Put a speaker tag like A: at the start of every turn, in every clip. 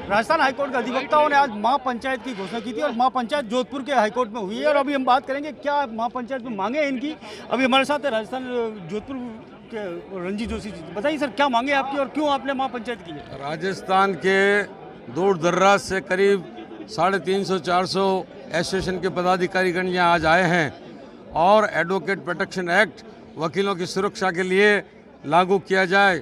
A: Rajasthan high court के अधिवक्ताओं ने आज महापंचायत की घोषणा की थी और महापंचायत जोधपुर के हाईकोर्ट में हुई है और अभी हम बात करेंगे क्या महापंचायत में मांगे हैं इनकी। अभी हमारे साथ है राजस्थान जोधपुर के रंजीत जोशी जी। बताइए सर, क्या मांगे आपकी और क्यों आपने महापंचायत की है?
B: राजस्थान के दूर दर्राज से करीब 350-400 एसोसिएशन के पदाधिकारीगण यहाँ आज आए हैं और एडवोकेट प्रोटेक्शन एक्ट वकीलों की सुरक्षा के लिए लागू किया जाए।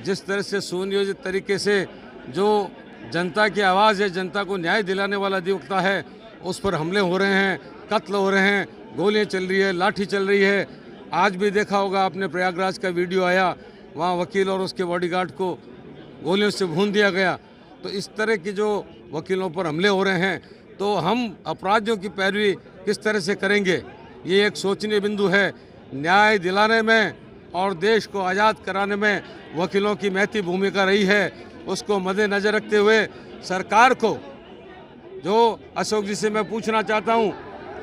B: जिस तरह से सुनियोजित तरीके से जो जनता की आवाज़ है, जनता को न्याय दिलाने वाला अधिवक्ता है, उस पर हमले हो रहे हैं, कत्ल हो रहे हैं, गोलियां चल रही है, लाठी चल रही है। आज भी देखा होगा आपने, प्रयागराज का वीडियो आया, वहाँ वकील और उसके बॉडीगार्ड को गोलियों से भून दिया गया। तो इस तरह की जो वकीलों पर हमले हो रहे हैं, तो हम अपराधियों की पैरवी किस तरह से करेंगे, ये एक सोचनीय बिंदु है। न्याय दिलाने में और देश को आज़ाद कराने में वकीलों की महती भूमिका रही है, उसको मद्देनजर रखते हुए सरकार को, जो अशोक जी से मैं पूछना चाहता हूं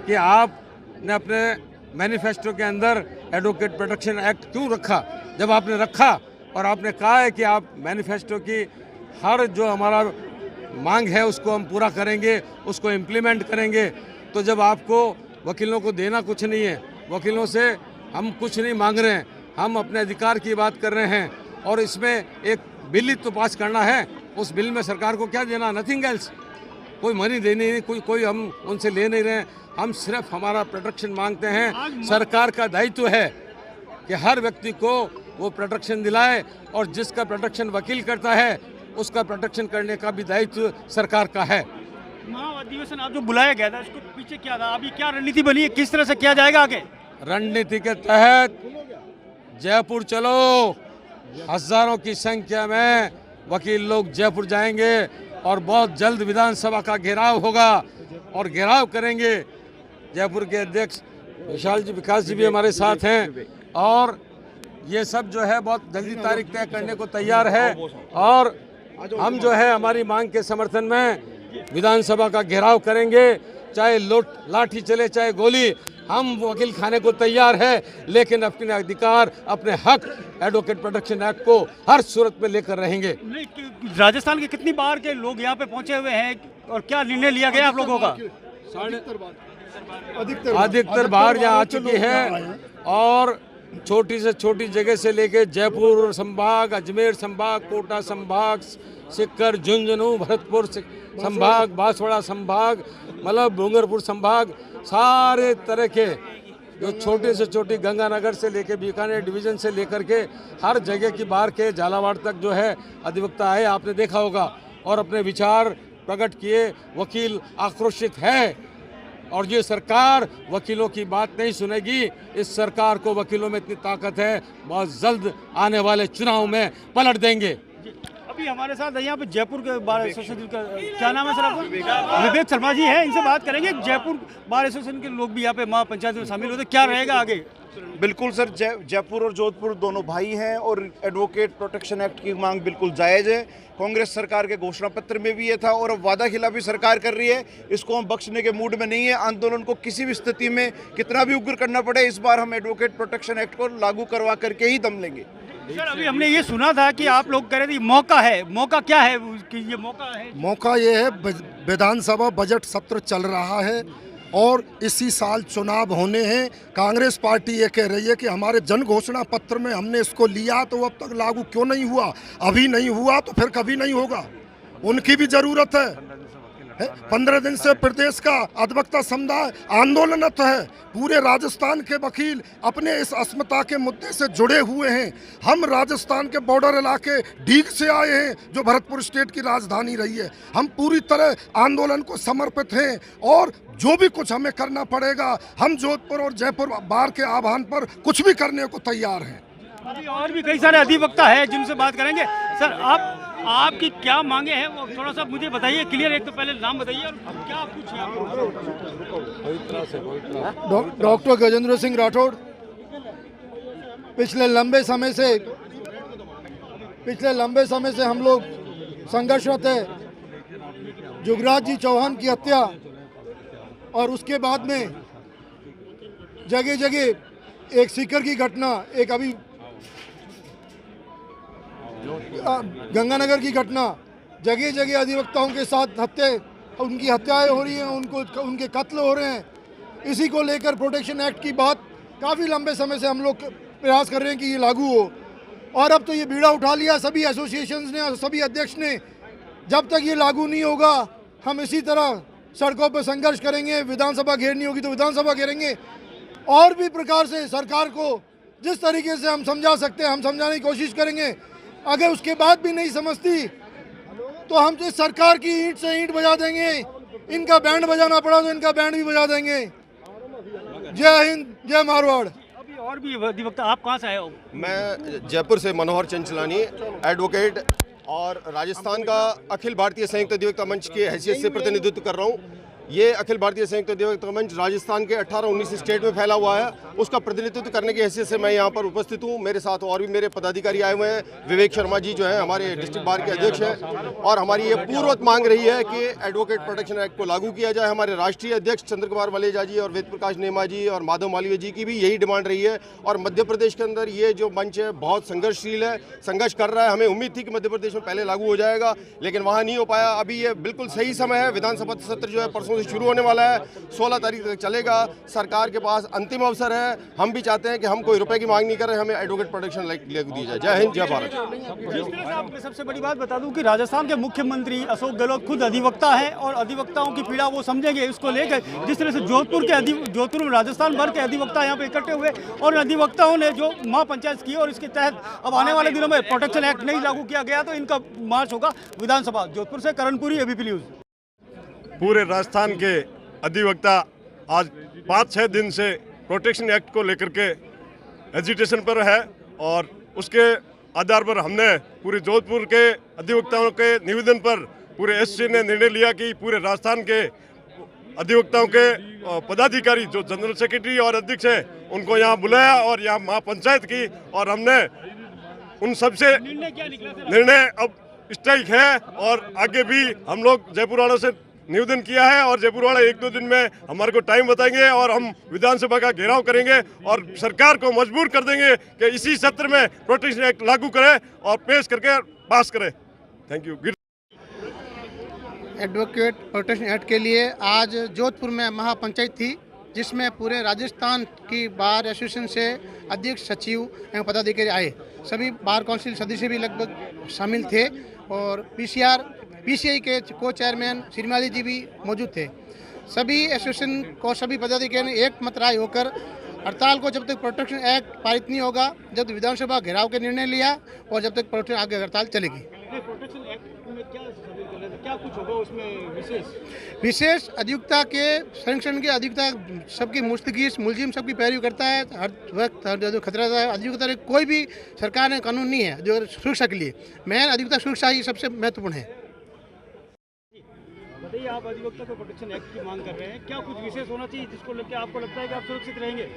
B: कि आपने अपने मैनिफेस्टो के अंदर एडवोकेट प्रोटेक्शन एक्ट क्यों रखा? जब आपने रखा और आपने कहा है कि आप मैनिफेस्टो की हर जो हमारा मांग है उसको हम पूरा करेंगे, उसको इम्प्लीमेंट करेंगे, तो जब आपको वकीलों को देना कुछ नहीं है, वकीलों से हम कुछ नहीं मांग रहे हैं, हम अपने अधिकार की बात कर रहे हैं और इसमें एक बिल ही तो पास करना है, उस बिल में सरकार को क्या देना? Nothing else. कोई मनी देनी नहीं, कोई हम उनसे ले नहीं रहे हैं, हम सिर्फ हमारा प्रोटेक्शन मांगते हैं। सरकार का दायित्व है कि हर व्यक्ति को वो प्रोटेक्शन दिलाए और जिसका प्रोटेक्शन वकील करता है उसका प्रोटेक्शन करने का भी दायित्व सरकार का है।
A: महाअधिवेशन आप जो बुलाया गया था, इसको पीछे क्या था, अभी क्या रणनीति बनी है, किस तरह से किया जाएगा आगे?
B: रणनीति के तहत जयपुर चलो, हजारों की संख्या में वकील लोग जयपुर जाएंगे और बहुत जल्द विधानसभा का घेराव होगा और घेराव करेंगे। जयपुर के अध्यक्ष विकास जी भी हमारे साथ हैं और ये सब जो है बहुत जल्दी तारीख तय करने को तैयार है और हम जो है हमारी मांग के समर्थन में विधानसभा का घेराव करेंगे। चाहे लाठी चले, चाहे गोली, हम वकील खाने को तैयार है, लेकिन अपने अधिकार, अपने हक एडवोकेट प्रोटेक्शन एक्ट को हर सूरत में लेकर रहेंगे।
A: राजस्थान के कितनी बार के लोग यहाँ पे पहुँचे हुए हैं और क्या निर्णय लिया गया आप लोगों का?
B: अधिकतर बार यहाँ आ चुकी है और छोटी से छोटी जगह से लेके जयपुर संभाग, अजमेर संभाग, कोटा संभाग, सीकर, झुंझुनू, भरतपुर संभाग, बांसवाड़ा संभाग, मतलब डूंगरपुर संभाग, सारे तरह के जो छोटे से छोटी गंगानगर से लेके बीकानेर डिवीज़न से लेकर के हर जगह की बाहर के झालावाड़ तक जो है अधिवक्ता आए, आपने देखा होगा, और अपने विचार प्रकट किए। वकील आक्रोशित है और ये सरकार वकीलों की बात नहीं सुनेगी। इस सरकार को वकीलों में इतनी ताकत है, बहुत जल्द आने वाले चुनाव में पलट देंगे।
A: अभी हमारे साथ यहाँ पे जयपुर के बार एसोसिएशन का क्या नाम है सर आपका? विवेक शर्मा जी हैं, इनसे बात करेंगे। जयपुर बार एसोसिएशन के लोग भी यहाँ पे महापंचायत में शामिल होते, क्या रहेगा आगे?
C: बिल्कुल सर, जयपुर और जोधपुर दोनों भाई हैं और एडवोकेट प्रोटेक्शन एक्ट की मांग बिल्कुल जायज़ है। कांग्रेस सरकार के घोषणा पत्र में भी ये था और अब वादा खिलाफी सरकार कर रही है, इसको हम बख्शने के मूड में नहीं है। आंदोलन को किसी भी स्थिति में कितना भी उग्र करना पड़े, इस बार हम एडवोकेट प्रोटेक्शन एक्ट को लागू करवा करके ही दम लेंगे।
A: सर, अभी हमने ये सुना था कि आप लोग कह रहे थे मौका है, मौका क्या है कि ये मौका है?
D: मौका ये है, विधानसभा बजट सत्र चल रहा है और इसी साल चुनाव होने हैं। कांग्रेस पार्टी ये कह रही है कि हमारे जन घोषणा पत्र में हमने इसको लिया तो अब तक लागू क्यों नहीं हुआ? अभी नहीं हुआ तो फिर कभी नहीं होगा। उनकी भी जरूरत है। 15 दिन से प्रदेश का अधिवक्ता समुदाय आंदोलनरत है। पूरे राजस्थान के वकील अपने इस अस्मिता के मुद्दे से जुड़े हुए हैं। हम राजस्थान के बॉर्डर इलाके डीग से आए हैं, जो भरतपुर स्टेट की राजधानी रही है। हम पूरी तरह आंदोलन को समर्पित हैं और जो भी कुछ हमें करना पड़ेगा, हम जोधपुर और जयपुर बार के आह्वान पर कुछ भी करने को तैयार हैं।
A: अभी और भी कई सारे अधिवक्ता हैं जिनसे बात करेंगे। सर, आपकी क्या मांगे हैं वो थोड़ा सा मुझे बताइए क्लियर। एक तो पहले नाम बताइए और क्या पूछिए आप।
E: डॉक्टर गजेंद्र सिंह राठौड़। पिछले लंबे समय से हम लोग संघर्षरत है। जुगराज जी चौहान की हत्या और उसके बाद में जगह जगह एक सीकर की घटना, एक अभी गंगानगर की घटना, जगह जगह अधिवक्ताओं के साथ उनकी हत्याएं हो रही हैं, उनके कत्ल हो रहे हैं। इसी को लेकर प्रोटेक्शन एक्ट की बात काफ़ी लंबे समय से हम लोग प्रयास कर रहे हैं कि ये लागू हो, और अब तो ये बीड़ा उठा लिया सभी एसोसिएशंस ने और सभी अध्यक्ष ने। जब तक ये लागू नहीं होगा हम इसी तरह सड़कों पर संघर्ष करेंगे। विधानसभा घेरनी होगी तो विधानसभा घेरेंगे, और भी प्रकार से सरकार को जिस तरीके से हम समझा सकते हैं हम समझाने की कोशिश करेंगे। अगर उसके बाद भी नहीं समझती तो हम इस सरकार की ईंट से ईंट बजा देंगे। इनका बैंड बजाना पड़ा तो इनका बैंड भी बजा देंगे। जय हिंद, जय मारवाड़।
A: अभी और भी अधिवक्ता, आप कहाँ से आए हो?
F: मैं जयपुर से मनोहर चंचलानी, एडवोकेट, और राजस्थान का अखिल भारतीय संयुक्त अधिवक्ता मंच की हैसियत से प्रतिनिधित्व कर रहा हूँ। ये अखिल भारतीय संयुक्त अधिवक्ता मंच राजस्थान के 18-19 स्टेट में फैला हुआ है, उसका प्रतिनिधित्व करने की हैसियत से मैं यहाँ पर उपस्थित हूँ। मेरे साथ और भी मेरे पदाधिकारी आए हुए हैं। विवेक शर्मा जी जो हैं हमारे डिस्ट्रिक्ट बार के अध्यक्ष हैं, और हमारी ये पूर्वत मांग रही है कि एडवोकेट प्रोटेक्शन एक्ट को लागू किया जाए। हमारे राष्ट्रीय अध्यक्ष चंद्र कुमार वलेजा जी और वेद प्रकाश नेमा जी और माधव मालवीय जी की भी यही डिमांड रही है। और मध्य प्रदेश के अंदर ये जो मंच है बहुत संघर्षशील है, संघर्ष कर रहा है। हमें उम्मीद थी कि मध्य प्रदेश में पहले लागू हो जाएगा, लेकिन वहाँ नहीं हो पाया। अभी ये बिल्कुल सही समय है। विधानसभा सत्र जो है परसों से शुरू होने वाला है, 16 तारीख तक चलेगा। सरकार के पास अंतिम अवसर है। हम भी चाहते हैं कि हम कोई रुपए की मांग नहीं कर रहे, हमें एडवोकेट प्रोटेक्शन लागू दी जाए। जय हिंद, जय भारत।
A: जिस तरह से आपको सबसे बड़ी बात बता दूं कि राजस्थान के मुख्यमंत्री अशोक गहलोत खुद अधिवक्ता हैं और अधिवक्ताओं की पीड़ा वो समझेंगे। इसको लेकर जिस तरह से जोधपुर में राजस्थान भर के अधिवक्ता यहाँ पे इकट्ठे हुए और अधिवक्ताओं ने जो महापंचायत की, और इसके तहत अब आने वाले दिनों में प्रोटेक्शन एक्ट नहीं लागू किया गया तो इनका मार्च होगा विधानसभा। जोधपुर से करणपुरी, एबीपी न्यूज।
G: पूरे राजस्थान के अधिवक्ता आज 5-6 दिन से प्रोटेक्शन एक्ट को लेकर के एजिटेशन पर है, और उसके आधार पर हमने पूरे जोधपुर के अधिवक्ताओं के निवेदन पर पूरे एससी ने निर्णय लिया कि पूरे राजस्थान के अधिवक्ताओं के पदाधिकारी जो जनरल सेक्रेटरी और अध्यक्ष है उनको यहाँ बुलाया और यहाँ महापंचायत की, और हमने उन सबसे निर्णय अब स्ट्राइक है। और आगे भी हम लोग जयपुर वालों से निवेदन किया है, और जयपुर वाले 1-2 दिन में हमारे को टाइम बताएंगे और हम विधानसभा का घेराव करेंगे और सरकार को मजबूर कर देंगे कि इसी सत्र में प्रोटेक्शन एक्ट लागू करें और पेश करके पास करें। Thank you.
H: Advocate protection act के लिए आज जोधपुर में महापंचायत थी, जिसमें पूरे राजस्थान की बार एसोसिएशन से अध्यक्ष, सचिव एवं पदाधिकारी आए। सभी बार काउंसिल सदस्य भी लगभग शामिल थे, और पीसीआई के को चेयरमैन श्रीमाली जी भी मौजूद थे। सभी एसोसिएशन को सभी पदाधिकारी ने एक मत राय होकर हड़ताल को जब तक प्रोटेक्शन एक्ट पारित नहीं होगा, जब तक विधानसभा घेराव के निर्णय लिया, और जब तक प्रोटेक्शन आगे हड़ताल चलेगी।
A: प्रोटेक्शन एक्ट में क्या कुछ होगा उसमें
H: विशेष अधिवक्ता के संरक्षण के अधिवक्ता सबकी मुस्तकी मुलजिम सबकी पैरवी करता है। हर वक्त जो खतरा है अधिवक्ता कोई भी सरकार ने कानून नहीं है जो सुरक्षा के लिए। मेन अधिवक्ता सुरक्षा ही सबसे महत्वपूर्ण है।
A: बताइए, आप अधिवक्ता को प्रोटेक्शन एक्ट की मांग कर रहे हैं, क्या कुछ विशेष होना चाहिए जिसको लेकर आपको लगता है कि आप सुरक्षित रहेंगे?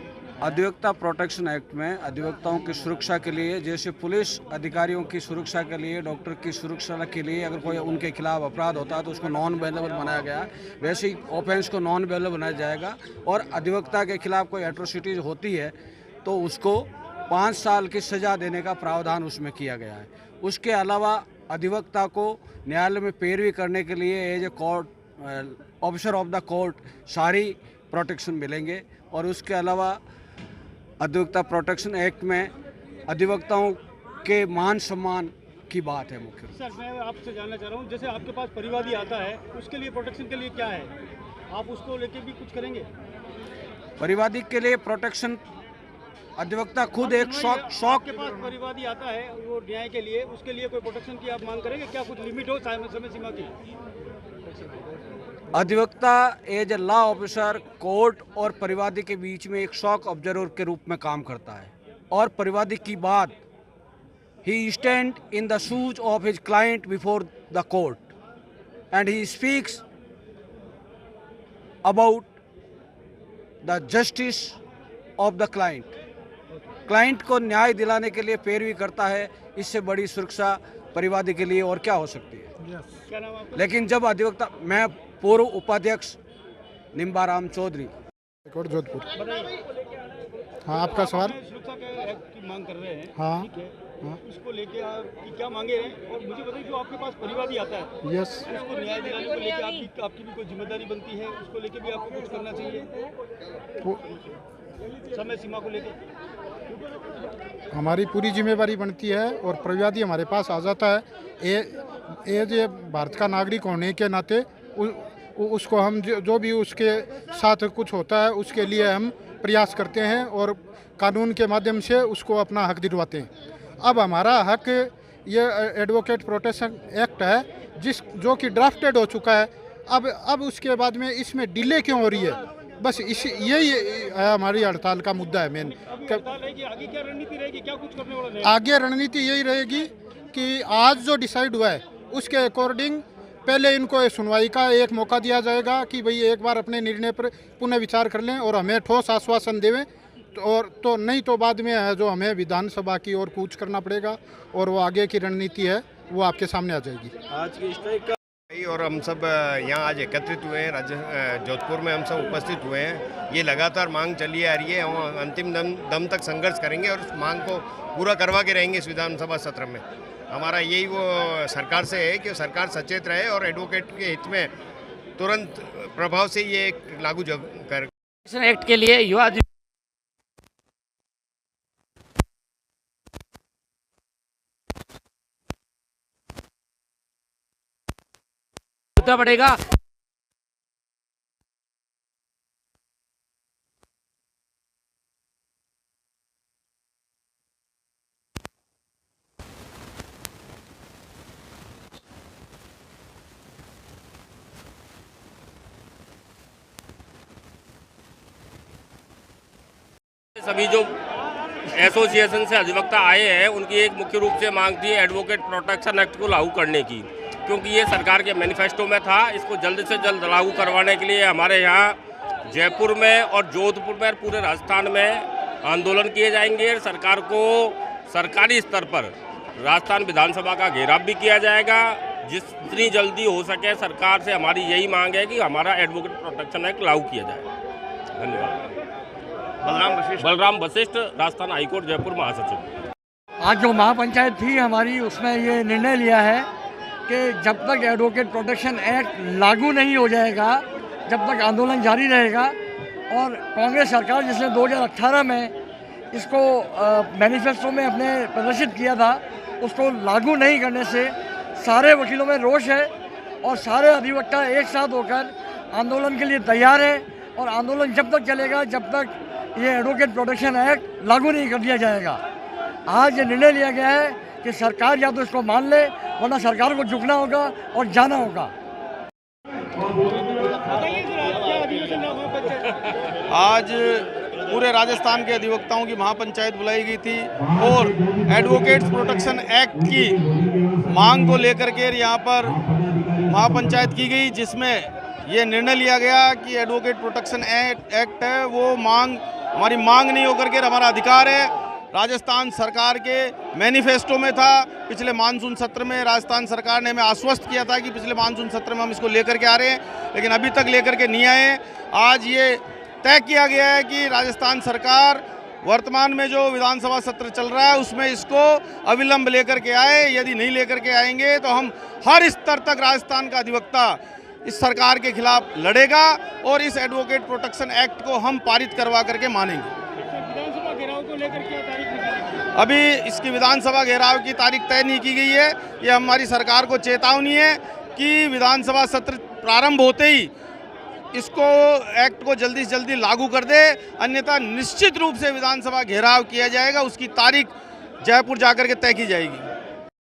I: अधिवक्ता प्रोटेक्शन एक्ट में अधिवक्ताओं की सुरक्षा के लिए, जैसे पुलिस अधिकारियों की सुरक्षा के लिए, डॉक्टर की सुरक्षा के लिए अगर कोई उनके खिलाफ अपराध होता है तो उसको नॉन बेलेबल बनाया गया, वैसे ही ऑफेंस को नॉन बेलेबल बनाया जाएगा। और अधिवक्ता के खिलाफ कोई एट्रोसिटीज होती है तो उसको 5 साल की सज़ा देने का प्रावधान उसमें किया गया है। उसके अलावा अधिवक्ता को न्यायालय में पैरवी करने के लिए as a court officer of the court सारी प्रोटेक्शन मिलेंगे। और उसके अलावा अधिवक्ता प्रोटेक्शन एक्ट में अधिवक्ताओं के मान सम्मान की बात है मुख्य।
A: सर, मैं आपसे जानना चाह रहा हूँ, जैसे आपके पास परिवादी आता है उसके लिए प्रोटेक्शन के लिए क्या है, आप उसको लेके भी कुछ करेंगे?
I: परिवादी के लिए प्रोटेक्शन अधिवक्ता खुद एक शौक
A: के पास परिवादी आता है वो न्याय के लिए, उसके लिए कोई प्रोटेक्शन की आप मांग करेंगे? क्या कुछ लिमिट हो समय सीमा की?
I: अधिवक्ता as a law officer court और परिवादी के बीच में एक शॉक ऑब्जर्वर के रूप में काम करता है, और परिवादी की बात ही stand in the shoes of his client before the court and he speaks about the justice of the client को न्याय दिलाने के लिए पैरवी करता है। इससे बड़ी सुरक्षा परिवादी के लिए और क्या हो सकती है?
A: क्या नाम आपका?
I: लेकिन जब अधिवक्ता, मैं पूर्व उपाध्यक्ष निम्बाराम चौधरी,
E: जोधपुर। हाँ, आपका सवाल।
A: सुरक्षा के एक्ट की मांग कर रहे हैं,
E: हाँ।
A: ठीक है, उसको लेके आप क्या मांगे हैं? और मुझे बताइए जो आपके पास परिवादी आता है,
E: यस,
A: उसको न्याय दिलाने को लेके आपकी भी कोई जिम्मेदारी बनती है, उसको लेके भी आपको कुछ करना चाहिए समय सीमा को लेके?
E: हमारी पूरी जिम्मेवारी बनती है और परिवादी हमारे पास आ जाता है, ये भारत का नागरिक होने के नाते उसको हम जो भी उसके साथ कुछ होता है उसके लिए हम प्रयास करते हैं और कानून के माध्यम से उसको अपना हक दिलवाते हैं। अब हमारा हक ये एडवोकेट प्रोटेक्शन एक्ट है जो कि ड्राफ्टेड हो चुका है। अब उसके बाद में इसमें डिले क्यों हो रही है? बस यही हमारी हड़ताल का मुद्दा है मेन।
A: आगे क्या रणनीति रहेगी, क्या कुछ करने वाला है?
E: आगे रणनीति यही रहेगी कि आज जो डिसाइड हुआ है उसके अकॉर्डिंग पहले इनको सुनवाई का एक मौका दिया जाएगा कि भाई एक बार अपने निर्णय पर पुनः विचार कर लें और हमें ठोस आश्वासन देवें, तो नहीं तो बाद में है जो हमें विधानसभा की ओर कूच करना पड़ेगा और वो आगे की रणनीति है वो आपके सामने आ जाएगी।
A: आज की स्ट्राइक का
F: और हम सब यहाँ आज एकत्रित हुए हैं, जोधपुर में हम सब उपस्थित हुए हैं। ये लगातार मांग चली आ रही है, हम अंतिम दम तक संघर्ष करेंगे और उस मांग को पूरा करवा के रहेंगे इस विधानसभा सत्र में। हमारा यही वो सरकार से है कि सरकार सचेत रहे और एडवोकेट के हित में तुरंत प्रभाव से ये लागू कर
J: एक्ट के लिए युवा पड़ेगा।
K: सभी जो एसोसिएशन से अधिवक्ता आए हैं उनकी एक मुख्य रूप से मांग थी एडवोकेट प्रोटेक्शन एक्ट को लागू करने की, क्योंकि ये सरकार के मैनिफेस्टो में था। इसको जल्द से जल्द लागू करवाने के लिए हमारे यहाँ जयपुर में और जोधपुर में और पूरे राजस्थान में आंदोलन किए जाएंगे। सरकार को सरकारी स्तर पर राजस्थान विधानसभा का घेराव भी किया जाएगा। जितनी जल्दी हो सके सरकार से हमारी यही मांग है कि हमारा एडवोकेट प्रोटेक्शन एक्ट लागू किया जाए। धन्यवाद। बलराम वशिष्ठ, राजस्थान हाईकोर्ट जयपुर महासचिव।
J: आज जो महापंचायत थी हमारी उसमें ये निर्णय लिया है कि जब तक एडवोकेट प्रोटेक्शन एक्ट लागू नहीं हो जाएगा जब तक आंदोलन जारी रहेगा। और कांग्रेस सरकार जिसने 2018 में इसको मैनिफेस्टो में अपने प्रदर्शित किया था उसको लागू नहीं करने से सारे वकीलों में रोष है और सारे अधिवक्ता एक साथ होकर आंदोलन के लिए तैयार है। और आंदोलन जब तक चलेगा जब तक ये एडवोकेट प्रोटेक्शन एक्ट लागू नहीं कर दिया जाएगा। आज ये निर्णय लिया गया है कि सरकार या तो इसको मान ले वरना सरकार को झुकना होगा और जाना होगा।
C: आज पूरे राजस्थान के अधिवक्ताओं की महापंचायत बुलाई गई थी और एडवोकेट्स प्रोटेक्शन एक्ट की मांग को लेकर के यहाँ पर महापंचायत की गई, जिसमें ये निर्णय लिया गया कि एडवोकेट प्रोटेक्शन एक्ट है वो मांग हमारी मांग नहीं होकर के हमारा अधिकार है। राजस्थान सरकार के मैनिफेस्टो में था। पिछले मानसून सत्र में राजस्थान सरकार ने हमें आश्वस्त किया था कि पिछले मानसून सत्र में हम इसको लेकर के आ रहे हैं, लेकिन अभी तक लेकर के नहीं आए। आज ये तय किया गया है कि राजस्थान सरकार वर्तमान में जो विधानसभा सत्र चल रहा है उसमें इसको अविलंब लेकर के आए। यदि नहीं लेकर के आएंगे तो हम हर स्तर तक राजस्थान का अधिवक्ता इस सरकार के खिलाफ लड़ेगा और इस एडवोकेट प्रोटेक्शन एक्ट को हम पारित करवा करके मानेंगे।
A: विधानसभा घेराव को लेकर क्या तारीख निकाली?
C: अभी इसकी विधानसभा घेराव की तारीख तय नहीं की गई है। ये हमारी सरकार को चेतावनी है कि विधानसभा सत्र प्रारंभ होते ही इसको एक्ट को जल्दी से जल्दी लागू कर दे, अन्यथा निश्चित रूप से विधानसभा घेराव किया जाएगा। उसकी तारीख जयपुर जाकर के तय की जाएगी।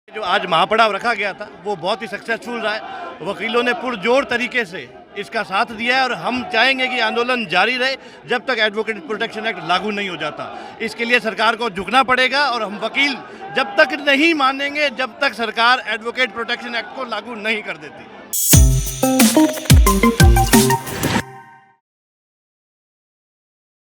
L: जो आज महापड़ाव रखा गया था वो बहुत ही सक्सेसफुल रहा है। वकीलों ने पुरजोर तरीके से इसका साथ दिया है और हम चाहेंगे कि आंदोलन जारी रहे जब तक एडवोकेट प्रोटेक्शन एक्ट लागू नहीं हो जाता। इसके लिए सरकार को झुकना पड़ेगा और हम वकील जब तक नहीं मानेंगे जब तक सरकार एडवोकेट प्रोटेक्शन एक्ट को लागू नहीं कर देती।